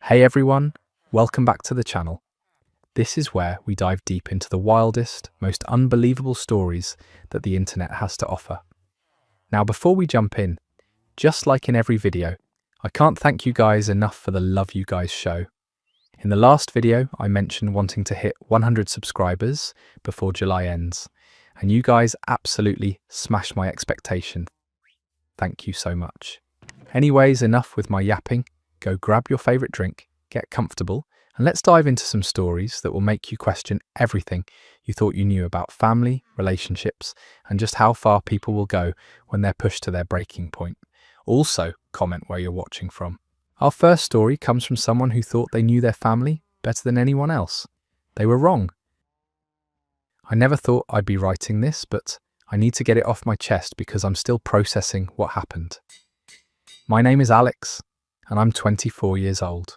Hey everyone, welcome back to the channel. This is where we dive deep into the wildest, most unbelievable stories that the internet has to offer. Now before we jump in, just like in every video, I can't thank you guys enough for the love you guys show. In the last video, I mentioned wanting to hit 100 subscribers before July ends, and you guys absolutely smashed my expectation. Thank you so much. Anyways, enough with my yapping. Go grab your favourite drink, get comfortable, and let's dive into some stories that will make you question everything you thought you knew about family, relationships, and just how far people will go when they're pushed to their breaking point. Also, comment where you're watching from. Our first story comes from someone who thought they knew their family better than anyone else. They were wrong. I never thought I'd be writing this, but I need to get it off my chest because I'm still processing what happened. My name is Alex, and I'm 24 years old.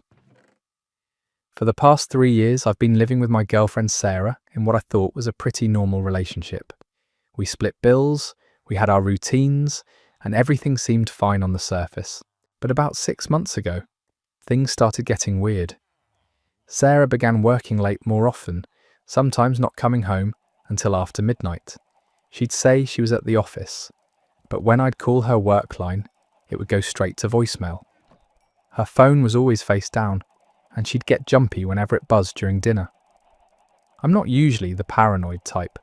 For the past 3 years, I've been living with my girlfriend Sarah in what I thought was a pretty normal relationship. We split bills, we had our routines, and everything seemed fine on the surface. But about 6 months ago, things started getting weird. Sarah began working late more often, sometimes not coming home until after midnight. She'd say she was at the office, but when I'd call her work line, it would go straight to voicemail. Her phone was always face down, and she'd get jumpy whenever it buzzed during dinner. I'm not usually the paranoid type,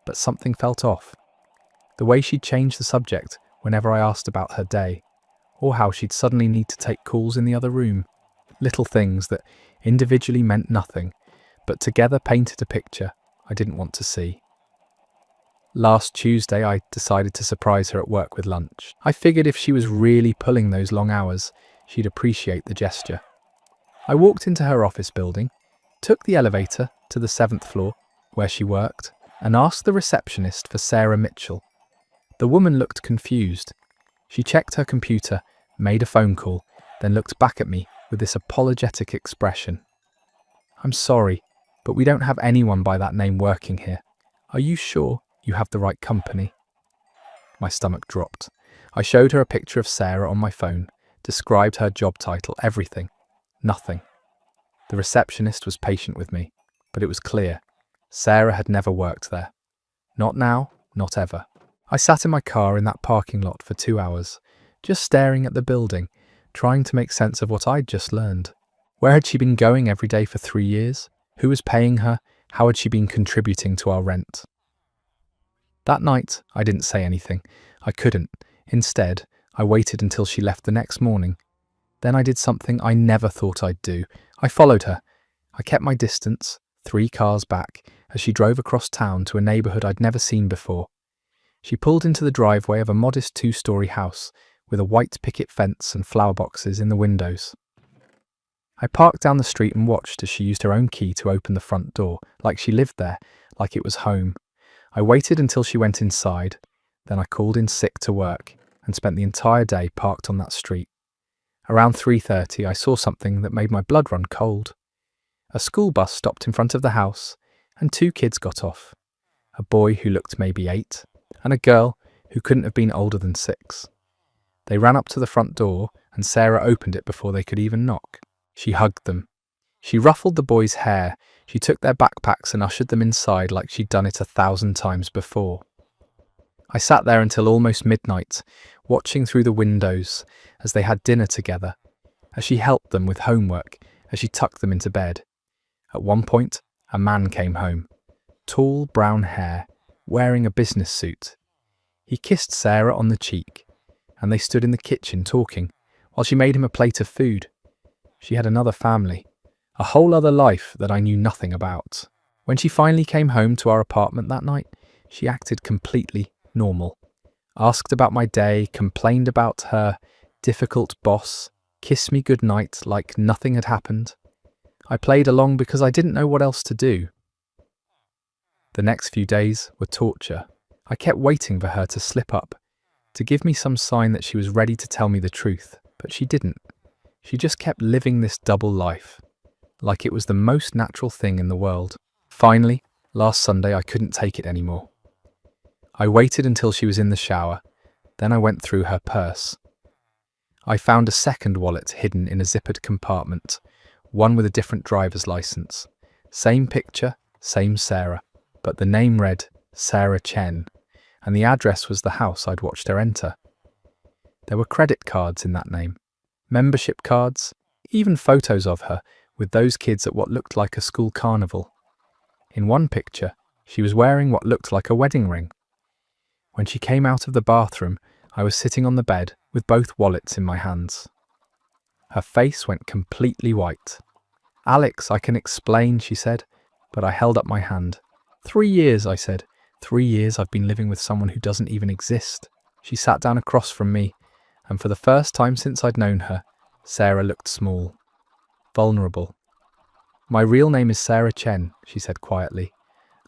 but something felt off. The way she'd change the subject whenever I asked about her day, or how she'd suddenly need to take calls in the other room. Little things that individually meant nothing, but together painted a picture I didn't want to see. Last Tuesday, I decided to surprise her at work with lunch. I figured if she was really pulling those long hours, she'd appreciate the gesture. I walked into her office building, took the elevator to the 7th floor, where she worked, and asked the receptionist for Sarah Mitchell. The woman looked confused. She checked her computer, made a phone call, then looked back at me with this apologetic expression. "I'm sorry, but we don't have anyone by that name working here. Are you sure you have the right company?" My stomach dropped. I showed her a picture of Sarah on my phone, described her job title, everything. Nothing. The receptionist was patient with me, but it was clear. Sarah had never worked there. Not now, not ever. I sat in my car in that parking lot for 2 hours, just staring at the building, trying to make sense of what I'd just learned. Where had she been going every day for 3 years? Who was paying her? How had she been contributing to our rent? That night, I didn't say anything. I couldn't. Instead, I waited until she left the next morning. Then I did something I never thought I'd do. I followed her. I kept my distance, 3 cars back, as she drove across town to a neighbourhood I'd never seen before. She pulled into the driveway of a modest 2-storey house with a white picket fence and flower boxes in the windows. I parked down the street and watched as she used her own key to open the front door, like she lived there, like it was home. I waited until she went inside, then I called in sick to work and spent the entire day parked on that street. Around 3:30, I saw something that made my blood run cold. A school bus stopped in front of the house, and 2 kids got off. A boy who looked maybe 8, and a girl who couldn't have been older than 6. They ran up to the front door, and Sarah opened it before they could even knock. She hugged them. She ruffled the boys' hair. She took their backpacks and ushered them inside like she'd done it 1,000 times before. I sat there until almost midnight, watching through the windows as they had dinner together, as she helped them with homework, as she tucked them into bed. At one point, a man came home, tall brown hair, wearing a business suit. He kissed Sarah on the cheek, and they stood in the kitchen talking, while she made him a plate of food. She had another family, a whole other life that I knew nothing about. When she finally came home to our apartment that night, she acted completely normal. Asked about my day, complained about her difficult boss, kissed me goodnight like nothing had happened. I played along because I didn't know what else to do. The next few days were torture. I kept waiting for her to slip up, to give me some sign that she was ready to tell me the truth, but she didn't. She just kept living this double life, like it was the most natural thing in the world. Finally, last Sunday, I couldn't take it anymore. I waited until she was in the shower, then I went through her purse. I found a second wallet hidden in a zippered compartment, one with a different driver's license. Same picture, same Sarah, but the name read Sarah Chen, and the address was the house I'd watched her enter. There were credit cards in that name, membership cards, even photos of her with those kids at what looked like a school carnival. In one picture, she was wearing what looked like a wedding ring. When she came out of the bathroom, I was sitting on the bed with both wallets in my hands. Her face went completely white. "Alex, I can explain," she said, but I held up my hand. 3 years, I said. 3 years I've been living with someone who doesn't even exist. She sat down across from me, and for the first time since I'd known her, Sarah looked small, vulnerable. "My real name is Sarah Chen," she said quietly.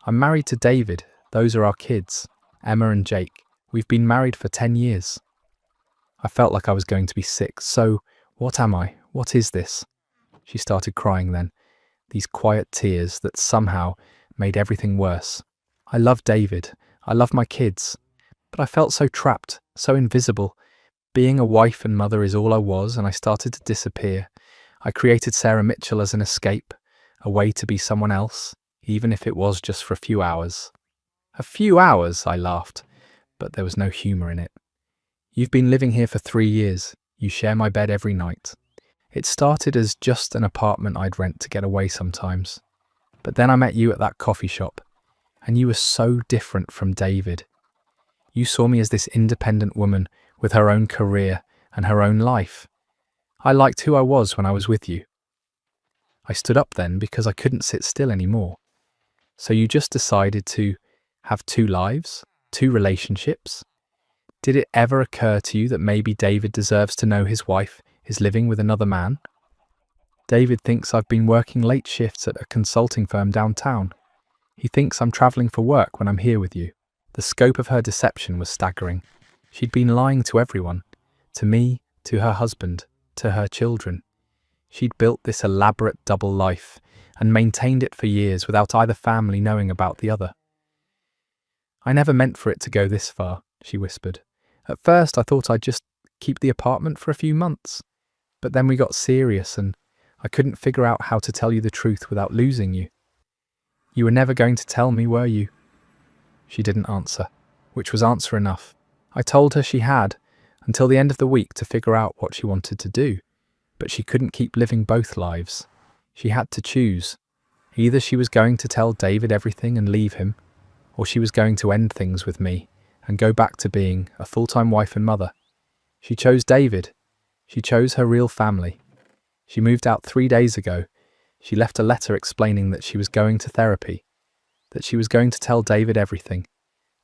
"I'm married to David. Those are our kids, Emma and Jake. We've been married for 10 years. I felt like I was going to be sick. "So, what am I? What is this?" She started crying then, these quiet tears that somehow made everything worse. "I love David. I love my kids. But I felt so trapped, so invisible. Being a wife and mother is all I was, and I started to disappear. I created Sarah Mitchell as an escape, a way to be someone else, even if it was just for a few hours." "A few hours," I laughed, but there was no humour in it. "You've been living here for 3 years. You share my bed every night. It started as just an apartment I'd rent to get away sometimes. But then I met you at that coffee shop, and you were so different from David. You saw me as this independent woman with her own career and her own life. I liked who I was when I was with you." I stood up then because I couldn't sit still anymore. "So you just decided to have 2 lives, 2 relationships? Did it ever occur to you that maybe David deserves to know his wife is living with another man? David thinks I've been working late shifts at a consulting firm downtown. He thinks I'm travelling for work when I'm here with you." The scope of her deception was staggering. She'd been lying to everyone, to me, to her husband, to her children. She'd built this elaborate double life and maintained it for years without either family knowing about the other. "I never meant for it to go this far," she whispered. "At first I thought I'd just keep the apartment for a few months. But then we got serious and I couldn't figure out how to tell you the truth without losing you. You were never going to tell me, were you?" She didn't answer, which was answer enough. I told her she had, until the end of the week, to figure out what she wanted to do. But she couldn't keep living both lives. She had to choose. Either she was going to tell David everything and leave him, or she was going to end things with me and go back to being a full-time wife and mother. She chose David. She chose her real family. She moved out 3 days ago. She left a letter explaining that she was going to therapy, that she was going to tell David everything,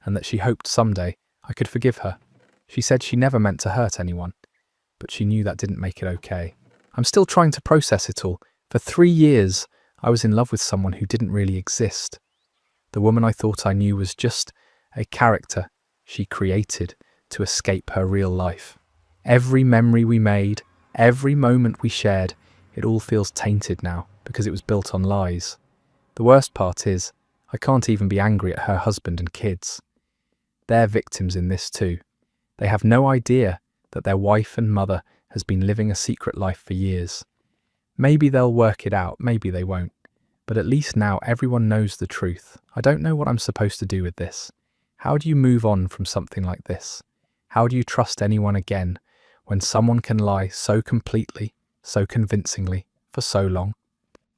and that she hoped someday I could forgive her. She said she never meant to hurt anyone, but she knew that didn't make it okay. I'm still trying to process it all. For 3 years, I was in love with someone who didn't really exist. The woman I thought I knew was just a character she created to escape her real life. Every memory we made, every moment we shared, it all feels tainted now because it was built on lies. The worst part is, I can't even be angry at her husband and kids. They're victims in this too. They have no idea that their wife and mother has been living a secret life for years. Maybe they'll work it out, maybe they won't. But at least now everyone knows the truth. I don't know what I'm supposed to do with this. How do you move on from something like this? How do you trust anyone again when someone can lie so completely, so convincingly, for so long?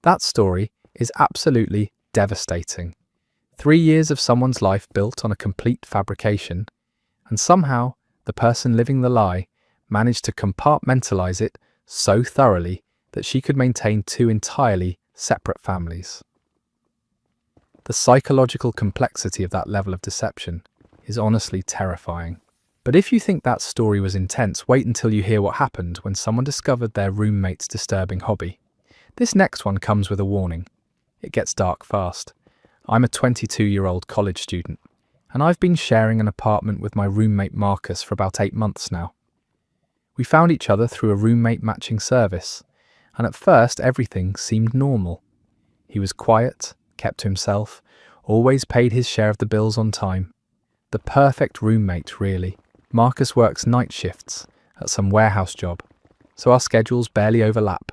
That story is absolutely devastating. 3 years of someone's life built on a complete fabrication, and somehow the person living the lie managed to compartmentalize it so thoroughly that she could maintain 2 entirely separate families. The psychological complexity of that level of deception is honestly terrifying. But if you think that story was intense, wait until you hear what happened when someone discovered their roommate's disturbing hobby. This next one comes with a warning. It gets dark fast. I'm a 22-year-old college student, and I've been sharing an apartment with my roommate Marcus for about 8 months now. We found each other through a roommate matching service, and at first everything seemed normal. He was quiet, kept to himself, always paid his share of the bills on time. The perfect roommate, really. Marcus works night shifts at some warehouse job, so our schedules barely overlap.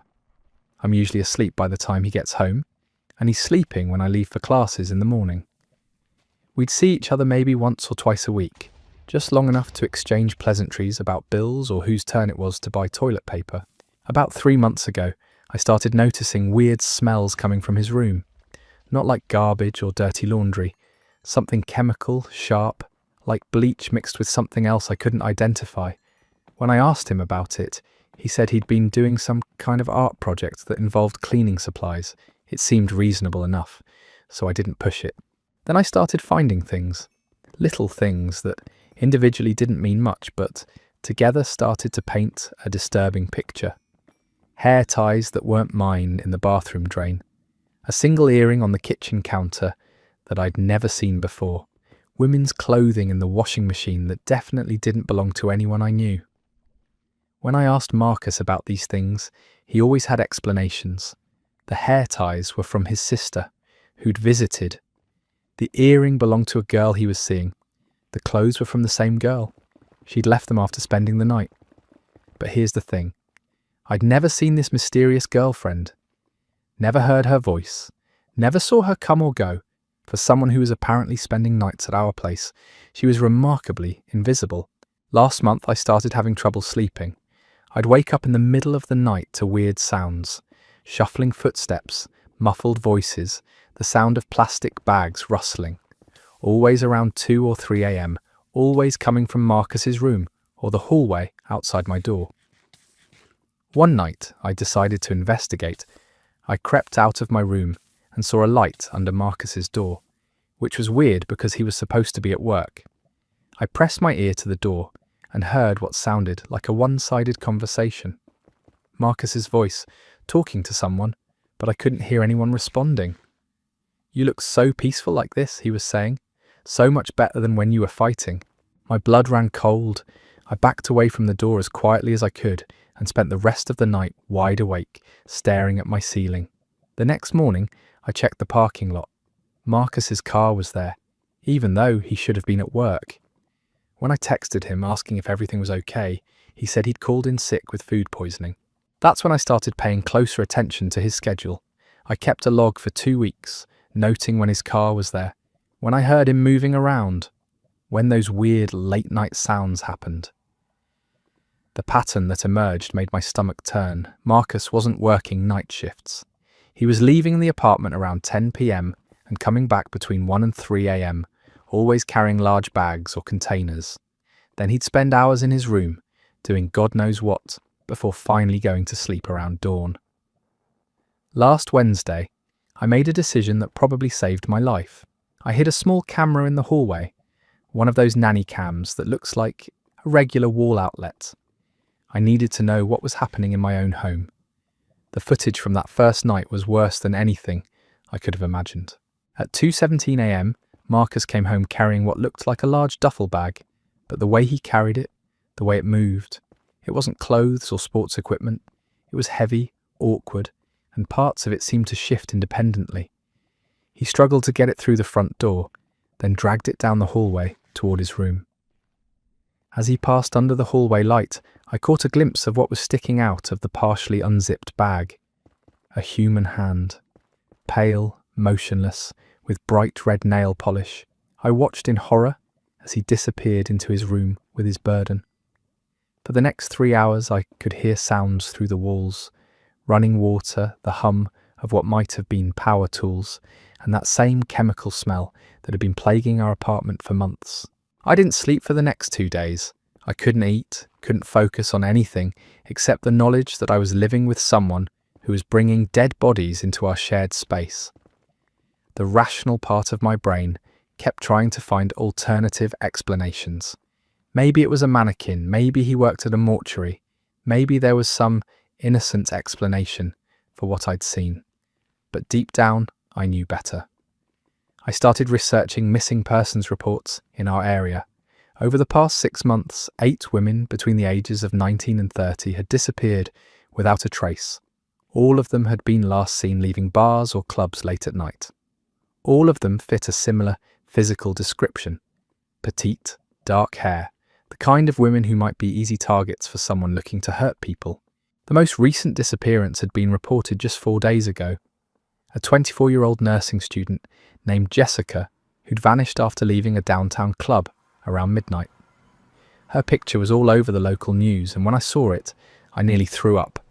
I'm usually asleep by the time he gets home, and he's sleeping when I leave for classes in the morning. We'd see each other maybe once or twice a week, just long enough to exchange pleasantries about bills or whose turn it was to buy toilet paper. About 3 months ago, I started noticing weird smells coming from his room. Not like garbage or dirty laundry, something chemical, sharp, like bleach mixed with something else I couldn't identify. When I asked him about it, he said he'd been doing some kind of art project that involved cleaning supplies. It seemed reasonable enough, so I didn't push it. Then I started finding things, little things that individually didn't mean much, but together started to paint a disturbing picture. Hair ties that weren't mine in the bathroom drain. A single earring on the kitchen counter that I'd never seen before. Women's clothing in the washing machine that definitely didn't belong to anyone I knew. When I asked Marcus about these things, he always had explanations. The hair ties were from his sister, who'd visited. The earring belonged to a girl he was seeing. The clothes were from the same girl. She'd left them after spending the night. But here's the thing. I'd never seen this mysterious girlfriend. Never heard her voice. Never saw her come or go. For someone who was apparently spending nights at our place, she was remarkably invisible. Last month I started having trouble sleeping. I'd wake up in the middle of the night to weird sounds. Shuffling footsteps, muffled voices, the sound of plastic bags rustling. Always around 2 or 3 a.m, always coming from Marcus's room or the hallway outside my door. One night I decided to investigate. I crept out of my room and saw a light under Marcus's door, which was weird because he was supposed to be at work. I pressed my ear to the door and heard what sounded like a one-sided conversation. Marcus's voice, talking to someone, but I couldn't hear anyone responding. "You look so peaceful like this," he was saying. "So much better than when you were fighting." My blood ran cold. I backed away from the door as quietly as I could and spent the rest of the night wide awake, staring at my ceiling. The next morning, I checked the parking lot. Marcus's car was there, even though he should have been at work. When I texted him asking if everything was okay, he said he'd called in sick with food poisoning. That's when I started paying closer attention to his schedule. I kept a log for 2 weeks, noting when his car was there, when I heard him moving around, when those weird late-night sounds happened. The pattern that emerged made my stomach turn. Marcus wasn't working night shifts. He was leaving the apartment around 10 p.m. and coming back between 1 and 3 a.m., always carrying large bags or containers. Then he'd spend hours in his room, doing God knows what, before finally going to sleep around dawn. Last Wednesday, I made a decision that probably saved my life. I hid a small camera in the hallway, one of those nanny cams that looks like a regular wall outlet. I needed to know what was happening in my own home. The footage from that first night was worse than anything I could have imagined. At 2:17 a.m, Marcus came home carrying what looked like a large duffel bag, but the way he carried it, the way it moved, it wasn't clothes or sports equipment. It was heavy, awkward, and parts of it seemed to shift independently. He struggled to get it through the front door, then dragged it down the hallway toward his room. As he passed under the hallway light, I caught a glimpse of what was sticking out of the partially unzipped bag. A human hand, pale, motionless, with bright red nail polish. I watched in horror as he disappeared into his room with his burden. For the next 3 hours I could hear sounds through the walls, running water, the hum of what might have been power tools, and that same chemical smell that had been plaguing our apartment for months. I didn't sleep for the next 2 days. I couldn't eat, couldn't focus on anything except the knowledge that I was living with someone who was bringing dead bodies into our shared space. The rational part of my brain kept trying to find alternative explanations. Maybe it was a mannequin, maybe he worked at a mortuary, maybe there was some innocent explanation for what I'd seen. But deep down, I knew better. I started researching missing persons reports in our area. Over the past 6 months, 8 women between the ages of 19 and 30 had disappeared without a trace. All of them had been last seen leaving bars or clubs late at night. All of them fit a similar physical description. Petite, dark hair, the kind of women who might be easy targets for someone looking to hurt people. The most recent disappearance had been reported just 4 days ago. A 24-year-old nursing student named Jessica who'd vanished after leaving a downtown club around midnight. Her picture was all over the local news, and when I saw it, I nearly threw up.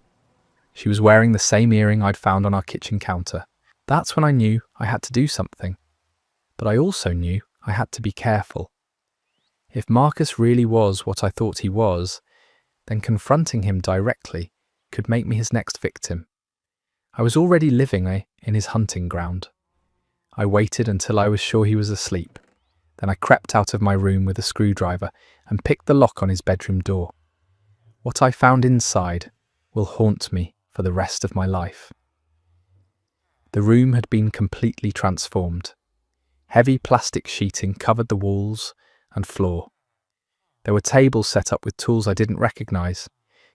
She was wearing the same earring I'd found on our kitchen counter. That's when I knew I had to do something. But I also knew I had to be careful. If Marcus really was what I thought he was, then confronting him directly could make me his next victim. I was already living in his hunting ground. I waited until I was sure he was asleep. Then I crept out of my room with a screwdriver and picked the lock on his bedroom door. What I found inside will haunt me for the rest of my life. The room had been completely transformed. Heavy plastic sheeting covered the walls and floor. There were tables set up with tools I didn't recognize,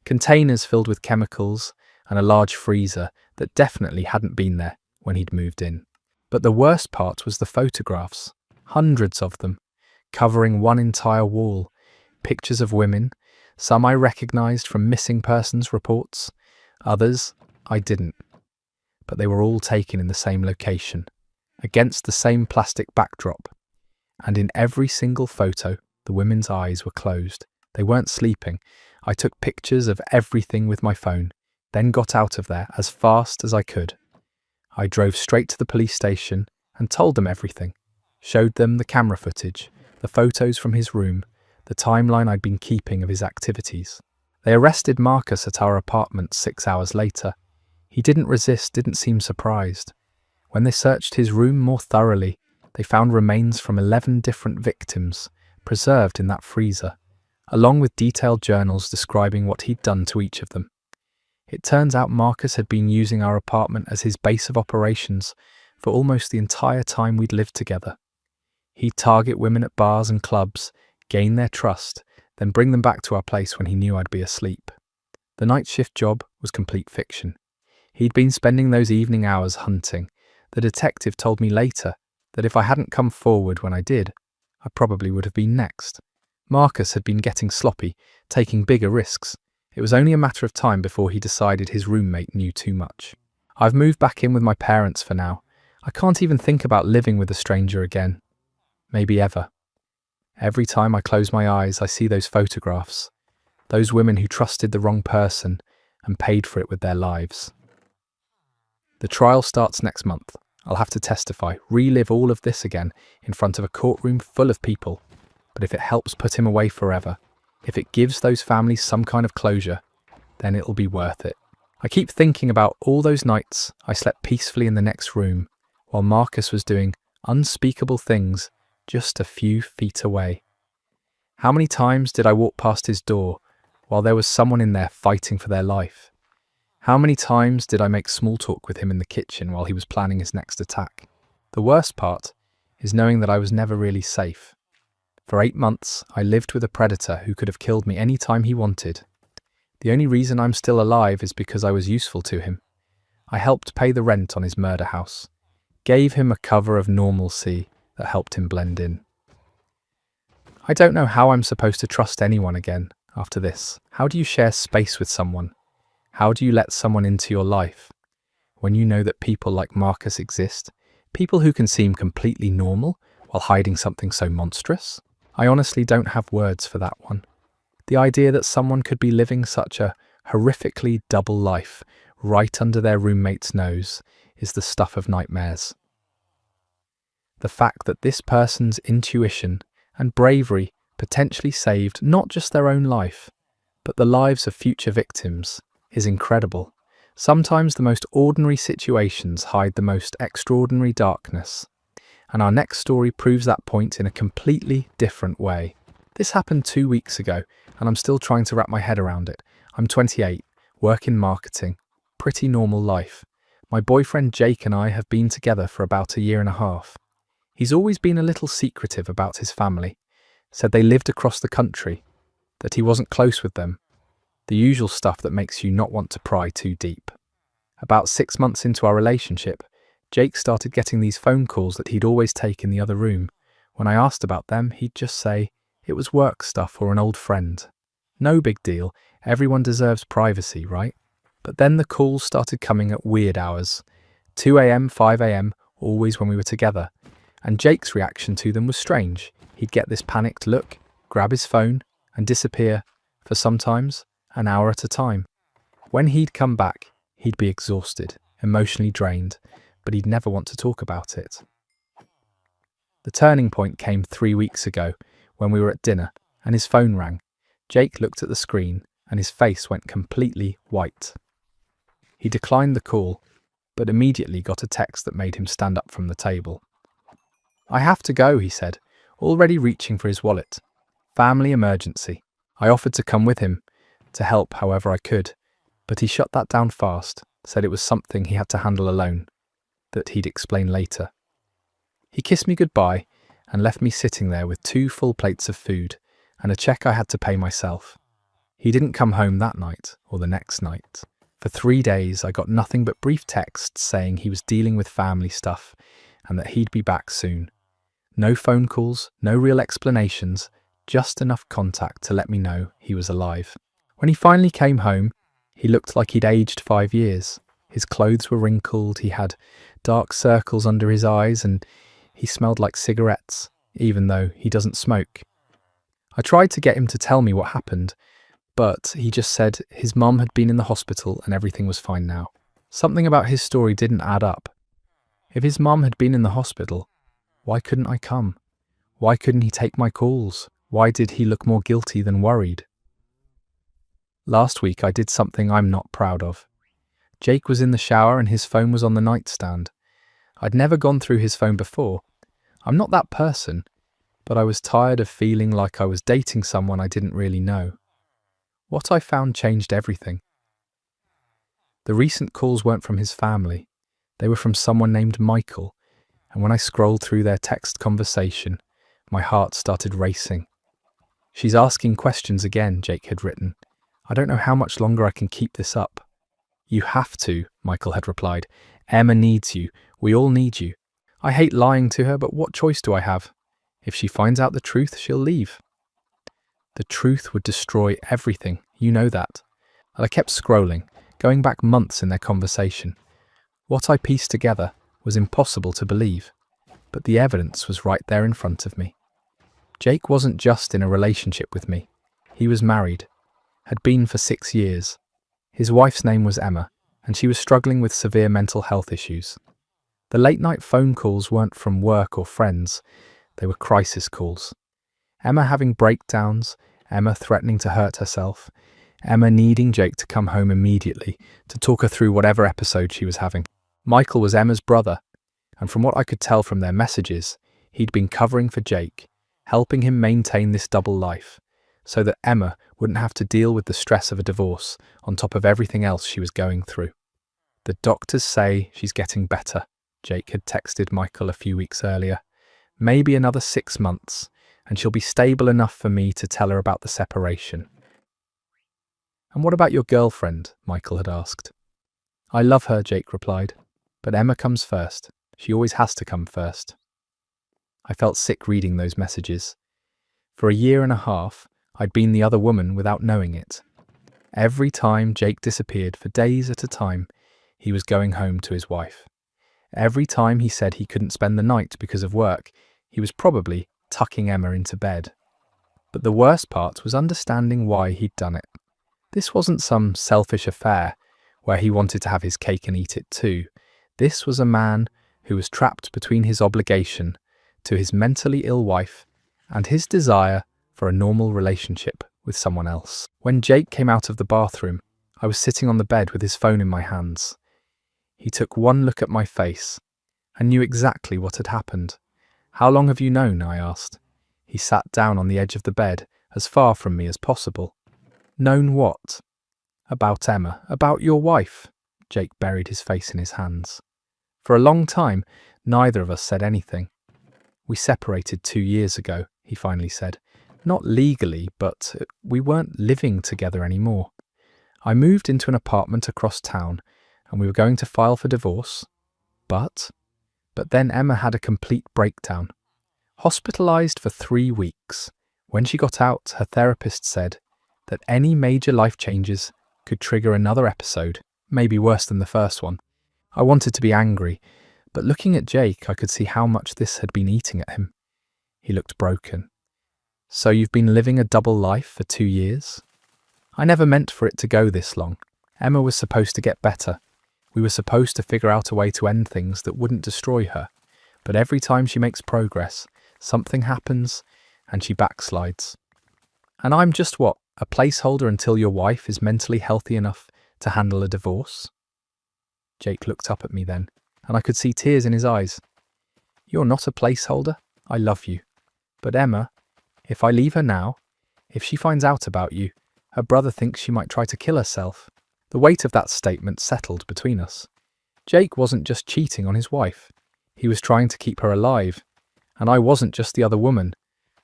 containers filled with chemicals, and a large freezer that definitely hadn't been there when he'd moved in. But the worst part was the photographs, hundreds of them, covering one entire wall, pictures of women, some I recognized from missing persons reports, others I didn't. But they were all taken in the same location, against the same plastic backdrop. And in every single photo, the women's eyes were closed. They weren't sleeping. I took pictures of everything with my phone, then got out of there as fast as I could. I drove straight to the police station and told them everything. Showed them the camera footage, the photos from his room, the timeline I'd been keeping of his activities. They arrested Marcus at our apartment 6 hours later. He didn't resist, didn't seem surprised. When they searched his room more thoroughly, they found remains from 11 different victims preserved in that freezer, along with detailed journals describing what he'd done to each of them. It turns out Marcus had been using our apartment as his base of operations for almost the entire time we'd lived together. He'd target women at bars and clubs, gain their trust, then bring them back to our place when he knew I'd be asleep. The night shift job was complete fiction. He'd been spending those evening hours hunting. The detective told me later that if I hadn't come forward when I did, I probably would have been next. Marcus had been getting sloppy, taking bigger risks. It was only a matter of time before he decided his roommate knew too much. I've moved back in with my parents for now. I can't even think about living with a stranger again. Maybe ever. Every time I close my eyes, I see those photographs. Those women who trusted the wrong person and paid for it with their lives. The trial starts next month. I'll have to testify, relive all of this again in front of a courtroom full of people. But if it helps put him away forever, if it gives those families some kind of closure, then it'll be worth it. I keep thinking about all those nights I slept peacefully in the next room while Marcus was doing unspeakable things just a few feet away. How many times did I walk past his door while there was someone in there fighting for their life? How many times did I make small talk with him in the kitchen while he was planning his next attack? The worst part is knowing that I was never really safe. For 8 months, I lived with a predator who could have killed me any time he wanted. The only reason I'm still alive is because I was useful to him. I helped pay the rent on his murder house, gave him a cover of normalcy that helped him blend in. I don't know how I'm supposed to trust anyone again after this. How do you share space with someone? How do you let someone into your life when you know that people like Marcus exist? People who can seem completely normal while hiding something so monstrous? I honestly don't have words for that one. The idea that someone could be living such a horrifically double life right under their roommate's nose is the stuff of nightmares. The fact that this person's intuition and bravery potentially saved not just their own life, but the lives of future victims is incredible. Sometimes the most ordinary situations hide the most extraordinary darkness. And our next story proves that point in a completely different way. This happened 2 weeks ago, and I'm still trying to wrap my head around it. I'm 28, work in marketing, pretty normal life. My boyfriend Jake and I have been together for about 1.5 years. He's always been a little secretive about his family, said they lived across the country, that he wasn't close with them. The usual stuff that makes you not want to pry too deep. About 6 months into our relationship, Jake started getting these phone calls that he'd always take in the other room. When I asked about them, he'd just say it was work stuff or an old friend. No big deal, everyone deserves privacy, right? But then the calls started coming at weird hours, 2 a.m., 5 a.m., always when we were together. And Jake's reaction to them was strange. He'd get this panicked look, grab his phone, and disappear for sometimes an hour at a time. When he'd come back, he'd be exhausted, emotionally drained, but he'd never want to talk about it. The turning point came 3 weeks ago when we were at dinner and his phone rang. Jake looked at the screen and his face went completely white. He declined the call, but immediately got a text that made him stand up from the table. "I have to go," he said, already reaching for his wallet. "Family emergency." I offered to come with him, to help however I could, but he shut that down fast, said it was something he had to handle alone, that he'd explain later. He kissed me goodbye and left me sitting there with 2 full plates of food and a check I had to pay myself. He didn't come home that night or the next night. For 3 days I got nothing but brief texts saying he was dealing with family stuff and that he'd be back soon. No phone calls, no real explanations, just enough contact to let me know he was alive. When he finally came home, he looked like he'd aged 5 years. His clothes were wrinkled, he had dark circles under his eyes, and he smelled like cigarettes, even though he doesn't smoke. I tried to get him to tell me what happened, but he just said his mum had been in the hospital and everything was fine now. Something about his story didn't add up. If his mum had been in the hospital, why couldn't I come? Why couldn't he take my calls? Why did he look more guilty than worried? Last week I did something I'm not proud of. Jake was in the shower and his phone was on the nightstand. I'd never gone through his phone before. I'm not that person, but I was tired of feeling like I was dating someone I didn't really know. What I found changed everything. The recent calls weren't from his family. They were from someone named Michael, and when I scrolled through their text conversation, my heart started racing. "She's asking questions again," Jake had written. "I don't know how much longer I can keep this up." "You have to," Michael had replied. "Emma needs you. We all need you. I hate lying to her, but what choice do I have? If she finds out the truth, she'll leave." The truth would destroy everything, you know that. And I kept scrolling, going back months in their conversation. What I pieced together was impossible to believe, but the evidence was right there in front of me. Jake wasn't just in a relationship with me. He was married, had been for 6 years. His wife's name was Emma, and she was struggling with severe mental health issues. The late-night phone calls weren't from work or friends, they were crisis calls. Emma having breakdowns, Emma threatening to hurt herself, Emma needing Jake to come home immediately to talk her through whatever episode she was having. Michael was Emma's brother, and from what I could tell from their messages, he'd been covering for Jake, helping him maintain this double life, so that Emma wouldn't have to deal with the stress of a divorce on top of everything else she was going through. "The doctors say she's getting better," Jake had texted Michael a few weeks earlier. "Maybe another 6 months, and she'll be stable enough for me to tell her about the separation." "And what about your girlfriend?" Michael had asked. "I love her," Jake replied, "but Emma comes first. She always has to come first." I felt sick reading those messages. For 1.5 years, I'd been the other woman without knowing it. Every time Jake disappeared for days at a time, he was going home to his wife. Every time he said he couldn't spend the night because of work, he was probably tucking Emma into bed. But the worst part was understanding why he'd done it. This wasn't some selfish affair where he wanted to have his cake and eat it too. This was a man who was trapped between his obligation to his mentally ill wife and his desire for a normal relationship with someone else. When Jake came out of the bathroom, I was sitting on the bed with his phone in my hands. He took one look at my face and knew exactly what had happened. "How long have you known?" I asked. He sat down on the edge of the bed, as far from me as possible. "Known what?" "About Emma, about your wife." Jake buried his face in his hands. For a long time, neither of us said anything. "We separated 2 years ago," he finally said. "Not legally, but we weren't living together anymore. I moved into an apartment across town, and we were going to file for divorce. But then Emma had a complete breakdown. Hospitalized for 3 weeks. When she got out, her therapist said that any major life changes could trigger another episode maybe worse than the first one. I wanted to be angry, but looking at Jake, I could see how much this had been eating at him. He looked broken. So you've been living a double life for 2 years? I never meant for it to go this long. Emma was supposed to get better. We were supposed to figure out a way to end things that wouldn't destroy her. But every time she makes progress, something happens and she backslides. And I'm just what? A placeholder until your wife is mentally healthy enough to handle a divorce? Jake looked up at me then, and I could see tears in his eyes. You're not a placeholder. I love you. But Emma, if I leave her now, if she finds out about you, her brother thinks she might try to kill herself. The weight of that statement settled between us. Jake wasn't just cheating on his wife. He was trying to keep her alive. And I wasn't just the other woman.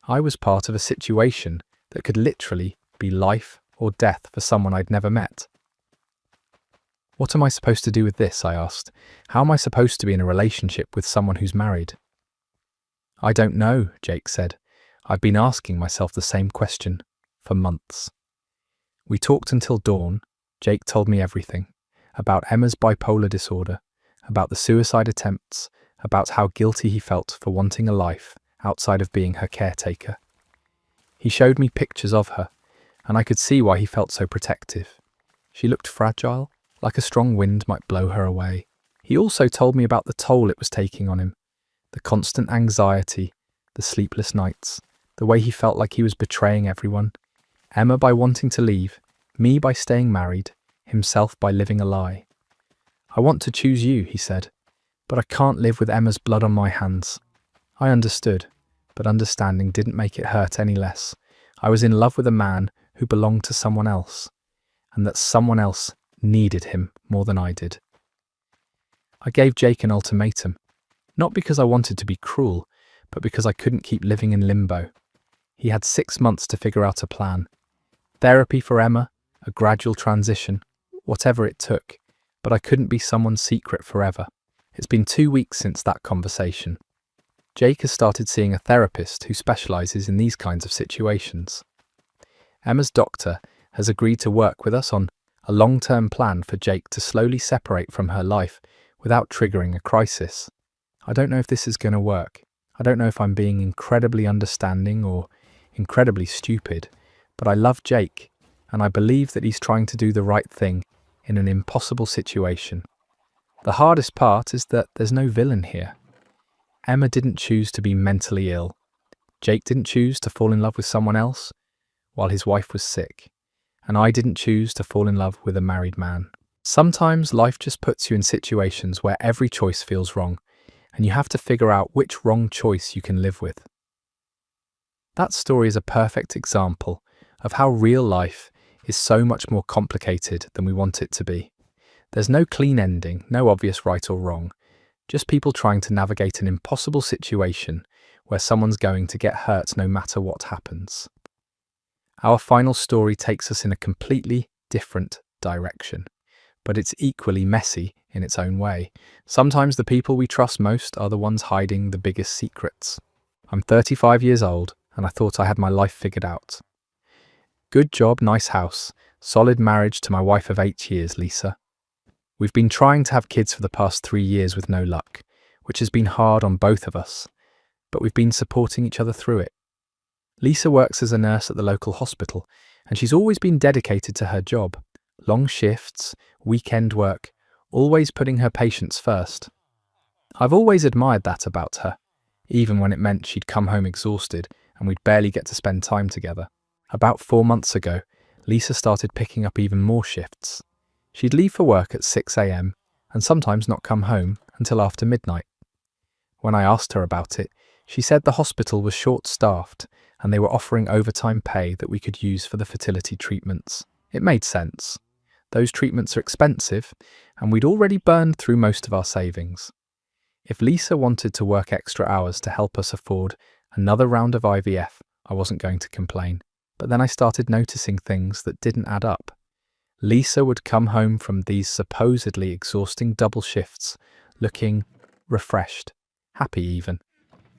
I was part of a situation that could literally be life or death for someone I'd never met. What am I supposed to do with this? I asked. How am I supposed to be in a relationship with someone who's married? I don't know, Jake said. I've been asking myself the same question for months. We talked until dawn. Jake told me everything. About Emma's bipolar disorder, about the suicide attempts, about how guilty he felt for wanting a life outside of being her caretaker. He showed me pictures of her, and I could see why he felt so protective. She looked fragile, like a strong wind might blow her away. He also told me about the toll it was taking on him, the constant anxiety, the sleepless nights, the way he felt like he was betraying everyone. Emma by wanting to leave, me by staying married, himself by living a lie. I want to choose you, he said, but I can't live with Emma's blood on my hands. I understood, but understanding didn't make it hurt any less. I was in love with a man who belonged to someone else, and that someone else needed him more than I did. I gave Jake an ultimatum, not because I wanted to be cruel, but because I couldn't keep living in limbo. He had 6 months to figure out a plan. Therapy for Emma, a gradual transition, whatever it took, but I couldn't be someone's secret forever. It's been 2 weeks since that conversation. Jake has started seeing a therapist who specialises in these kinds of situations. Emma's doctor has agreed to work with us on a long-term plan for Jake to slowly separate from her life without triggering a crisis. I don't know if this is going to work. I don't know if I'm being incredibly understanding or incredibly stupid, but I love Jake, and I believe that he's trying to do the right thing in an impossible situation. The hardest part is that there's no villain here. Emma didn't choose to be mentally ill. Jake didn't choose to fall in love with someone else while his wife was sick. And I didn't choose to fall in love with a married man. Sometimes life just puts you in situations where every choice feels wrong, and you have to figure out which wrong choice you can live with. That story is a perfect example of how real life is so much more complicated than we want it to be. There's no clean ending, no obvious right or wrong, just people trying to navigate an impossible situation where someone's going to get hurt no matter what happens. Our final story takes us in a completely different direction, but it's equally messy in its own way. Sometimes the people we trust most are the ones hiding the biggest secrets. I'm 35 years old, and I thought I had my life figured out. Good job, nice house, solid marriage to my wife of 8 years, Lisa. We've been trying to have kids for the past 3 years with no luck, which has been hard on both of us, but we've been supporting each other through it. Lisa works as a nurse at the local hospital, and she's always been dedicated to her job. Long shifts, weekend work, always putting her patients first. I've always admired that about her, even when it meant she'd come home exhausted and we'd barely get to spend time together. About 4 months ago, Lisa started picking up even more shifts. She'd leave for work at 6 a.m. and sometimes not come home until after midnight. When I asked her about it, she said the hospital was short-staffed and they were offering overtime pay that we could use for the fertility treatments. It made sense. Those treatments are expensive, and we'd already burned through most of our savings. If Lisa wanted to work extra hours to help us afford another round of IVF, I wasn't going to complain. But then I started noticing things that didn't add up. Lisa would come home from these supposedly exhausting double shifts, looking refreshed, happy even.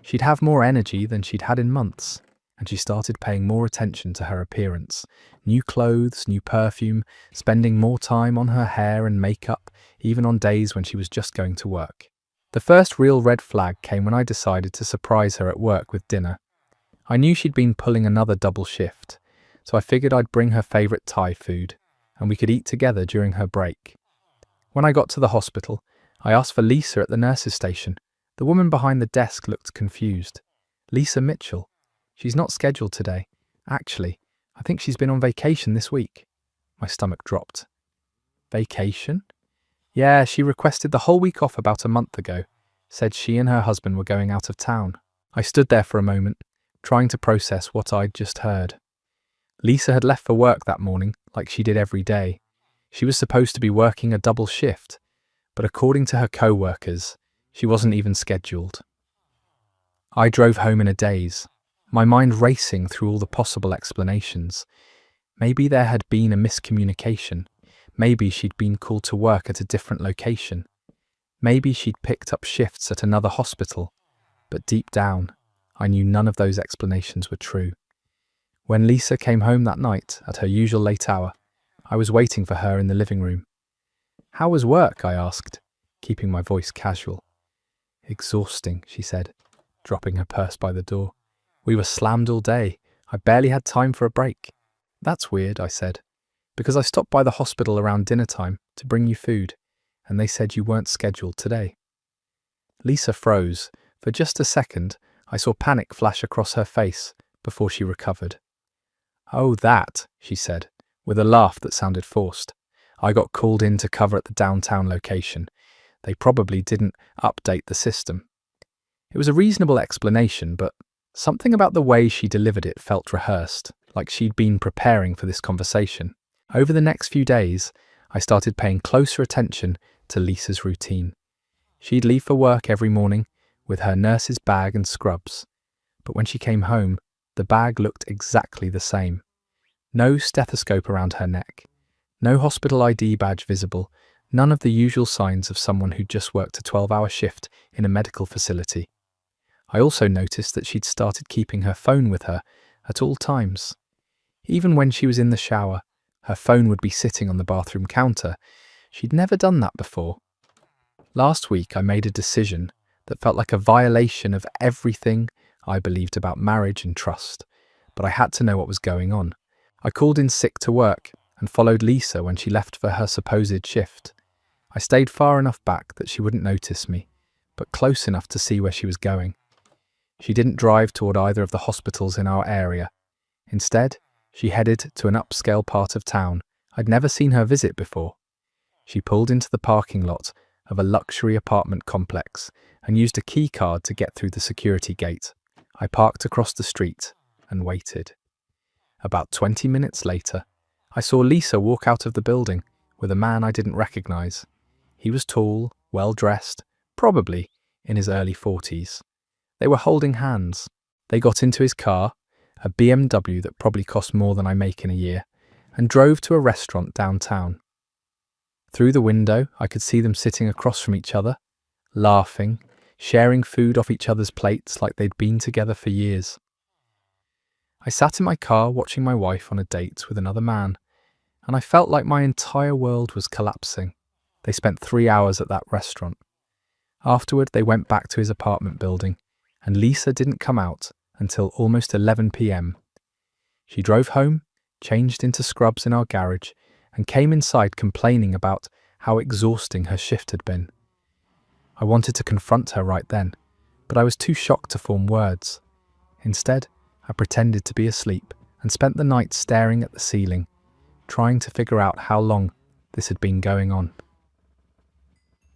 She'd have more energy than she'd had in months. and she started paying more attention to her appearance. New clothes, new perfume, spending more time on her hair and makeup, even on days when she was just going to work. The first real red flag came when I decided to surprise her at work with dinner. I knew she'd been pulling another double shift, so I figured I'd bring her favourite Thai food, and we could eat together during her break. When I got to the hospital, I asked for Lisa at the nurse's station. The woman behind the desk looked confused. Lisa Mitchell. She's not scheduled today. Actually, I think she's been on vacation this week. My stomach dropped. Vacation? Yeah, she requested the whole week off about a month ago. Said she and her husband were going out of town. I stood there for a moment, trying to process what I'd just heard. Lisa had left for work that morning, like she did every day. She was supposed to be working a double shift, but according to her co-workers, she wasn't even scheduled. I drove home in a daze, my mind racing through all the possible explanations. Maybe there had been a miscommunication. Maybe she'd been called to work at a different location. Maybe she'd picked up shifts at another hospital. But deep down, I knew none of those explanations were true. When Lisa came home that night at her usual late hour, I was waiting for her in the living room. "How was work?" I asked, keeping my voice casual. "Exhausting," she said, dropping her purse by the door. "We were slammed all day. I barely had time for a break." "That's weird," I said, "because I stopped by the hospital around dinner time to bring you food, and they said you weren't scheduled today." Lisa froze. For just a second, I saw panic flash across her face before she recovered. "Oh, that," she said, with a laugh that sounded forced. "I got called in to cover at the downtown location. They probably didn't update the system." It was a reasonable explanation, but something about the way she delivered it felt rehearsed, like she'd been preparing for this conversation. Over the next few days, I started paying closer attention to Lisa's routine. She'd leave for work every morning with her nurse's bag and scrubs, but when she came home, the bag looked exactly the same. No stethoscope around her neck, no hospital ID badge visible, none of the usual signs of someone who'd just worked a 12-hour shift in a medical facility. I also noticed that she'd started keeping her phone with her at all times. Even when she was in the shower, her phone would be sitting on the bathroom counter. She'd never done that before. Last week, I made a decision that felt like a violation of everything I believed about marriage and trust, but I had to know what was going on. I called in sick to work and followed Lisa when she left for her supposed shift. I stayed far enough back that she wouldn't notice me, but close enough to see where she was going. She didn't drive toward either of the hospitals in our area. Instead, she headed to an upscale part of town I'd never seen her visit before. She pulled into the parking lot of a luxury apartment complex and used a key card to get through the security gate. I parked across the street and waited. About 20 minutes later, I saw Lisa walk out of the building with a man I didn't recognize. He was tall, well-dressed, probably in his early 40s. They were holding hands. They got into his car, a BMW that probably cost more than I make in a year, and drove to a restaurant downtown. Through the window, I could see them sitting across from each other, laughing, sharing food off each other's plates like they'd been together for years. I sat in my car watching my wife on a date with another man, and I felt like my entire world was collapsing. They spent 3 hours at that restaurant. Afterward, they went back to his apartment building, and Lisa didn't come out until almost 11 p.m. She drove home, changed into scrubs in our garage, and came inside complaining about how exhausting her shift had been. I wanted to confront her right then, but I was too shocked to form words. Instead, I pretended to be asleep and spent the night staring at the ceiling, trying to figure out how long this had been going on.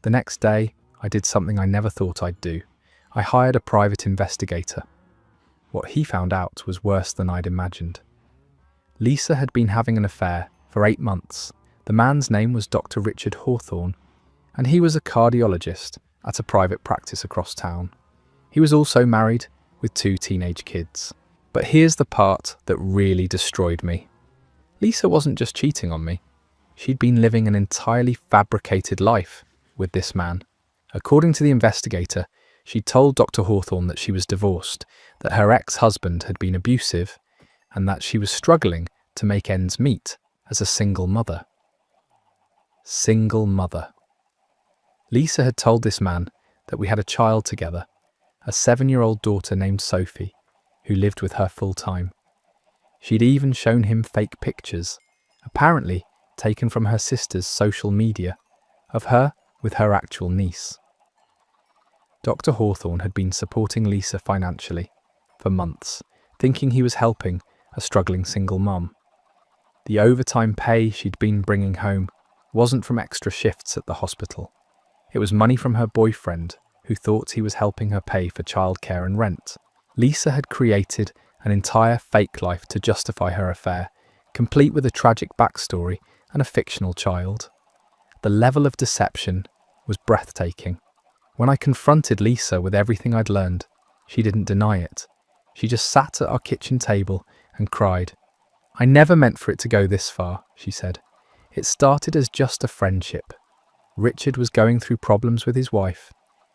The next day, I did something I never thought I'd do. I hired a private investigator. What he found out was worse than I'd imagined. Lisa had been having an affair for 8 months. The man's name was Dr. Richard Hawthorne, and he was a cardiologist at a private practice across town. He was also married with 2 teenage kids. But here's the part that really destroyed me. Lisa wasn't just cheating on me. She'd been living an entirely fabricated life with this man. According to the investigator, She told Dr. Hawthorne that she was divorced, that her ex-husband had been abusive, and that she was struggling to make ends meet as a single mother. Single mother. Lisa had told this man that we had a child together, a 7-year-old daughter named Sophie, who lived with her full-time. She'd even shown him fake pictures, apparently taken from her sister's social media, of her with her actual niece. Dr. Hawthorne had been supporting Lisa financially for months, thinking he was helping a struggling single mum. The overtime pay she'd been bringing home wasn't from extra shifts at the hospital. It was money from her boyfriend, who thought he was helping her pay for childcare and rent. Lisa had created an entire fake life to justify her affair, complete with a tragic backstory and a fictional child. The level of deception was breathtaking. When I confronted Lisa with everything I'd learned, she didn't deny it. She just sat at our kitchen table and cried. "I never meant for it to go this far," she said. "It started as just a friendship. Richard was going through problems with his wife,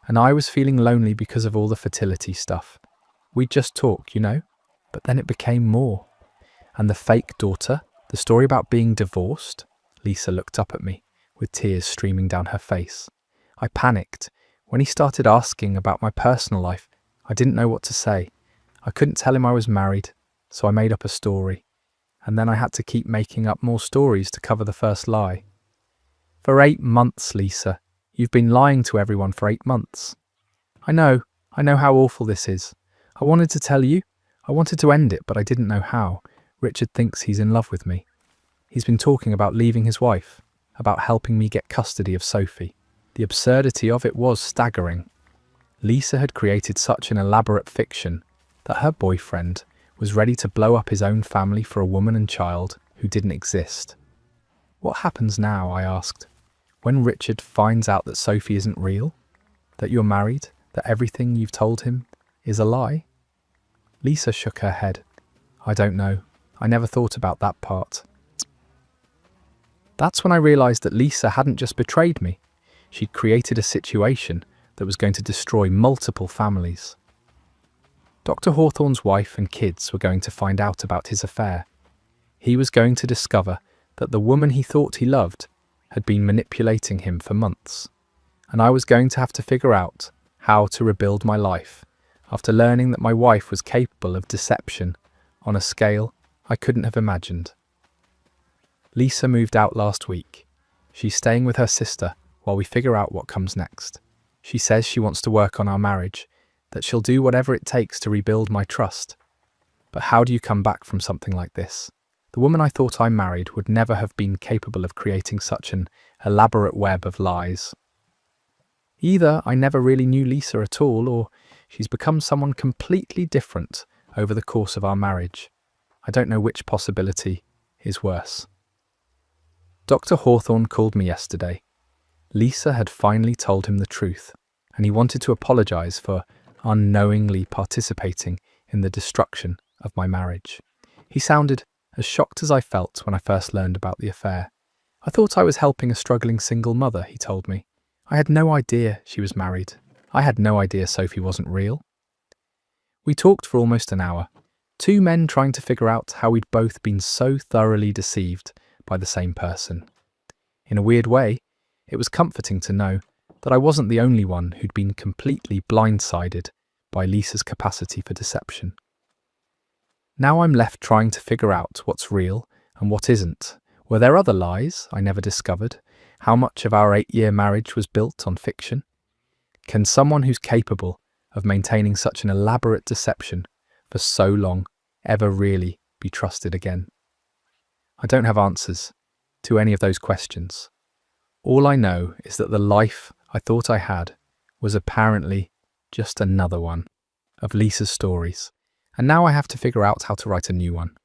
and I was feeling lonely because of all the fertility stuff. We'd just talk, but then it became more. And the fake daughter, the story about being divorced?" Lisa looked up at me, with tears streaming down her face. I panicked. When he started asking about my personal life, I didn't know what to say. I couldn't tell him I was married, so I made up a story. And then I had to keep making up more stories to cover the first lie. "For 8 months, Lisa. You've been lying to everyone for 8 months. I know how awful this is. I wanted to tell you. I wanted to end it, but I didn't know how. Richard thinks he's in love with me. He's been talking about leaving his wife, about helping me get custody of Sophie." The absurdity of it was staggering. Lisa had created such an elaborate fiction that her boyfriend was ready to blow up his own family for a woman and child who didn't exist. "What happens now?" I asked. "When Richard finds out that Sophie isn't real? That you're married? That everything you've told him is a lie?" Lisa shook her head. "I don't know. I never thought about that part." That's when I realised that Lisa hadn't just betrayed me. She'd created a situation that was going to destroy multiple families. Dr. Hawthorne's wife and kids were going to find out about his affair. He was going to discover that the woman he thought he loved had been manipulating him for months. And I was going to have to figure out how to rebuild my life after learning that my wife was capable of deception on a scale I couldn't have imagined. Lisa moved out last week. She's staying with her sister while we figure out what comes next. She says she wants to work on our marriage, that she'll do whatever it takes to rebuild my trust. But how do you come back from something like this? The woman I thought I married would never have been capable of creating such an elaborate web of lies. Either I never really knew Lisa at all, or she's become someone completely different over the course of our marriage. I don't know which possibility is worse. Dr. Hawthorne called me yesterday. Lisa had finally told him the truth, and he wanted to apologise for unknowingly participating in the destruction of my marriage. He sounded as shocked as I felt when I first learned about the affair. "I thought I was helping a struggling single mother," he told me. "I had no idea she was married. I had no idea Sophie wasn't real." We talked for almost an hour, 2 men trying to figure out how we'd both been so thoroughly deceived by the same person. In a weird way, it was comforting to know that I wasn't the only one who'd been completely blindsided by Lisa's capacity for deception. Now I'm left trying to figure out what's real and what isn't. Were there other lies I never discovered? How much of our 8-year marriage was built on fiction? Can someone who's capable of maintaining such an elaborate deception for so long ever really be trusted again? I don't have answers to any of those questions. All I know is that the life I thought I had was apparently just another one of Lisa's stories, and now I have to figure out how to write a new one.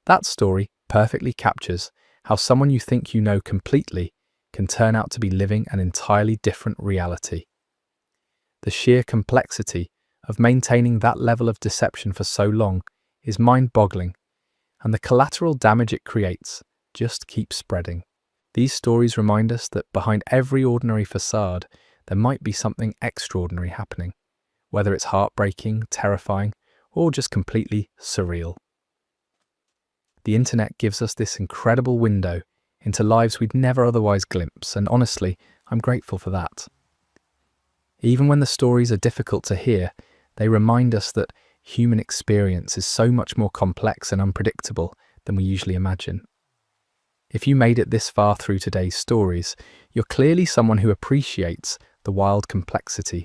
That story perfectly captures how someone you think you know completely can turn out to be living an entirely different reality. The sheer complexity of maintaining that level of deception for so long is mind-boggling, and the collateral damage it creates just keeps spreading. These stories remind us that behind every ordinary facade, there might be something extraordinary happening, whether it's heartbreaking, terrifying, or just completely surreal. The internet gives us this incredible window into lives we'd never otherwise glimpse, and honestly, I'm grateful for that. Even when the stories are difficult to hear, they remind us that human experience is so much more complex and unpredictable than we usually imagine. If you made it this far through today's stories, you're clearly someone who appreciates the wild complexity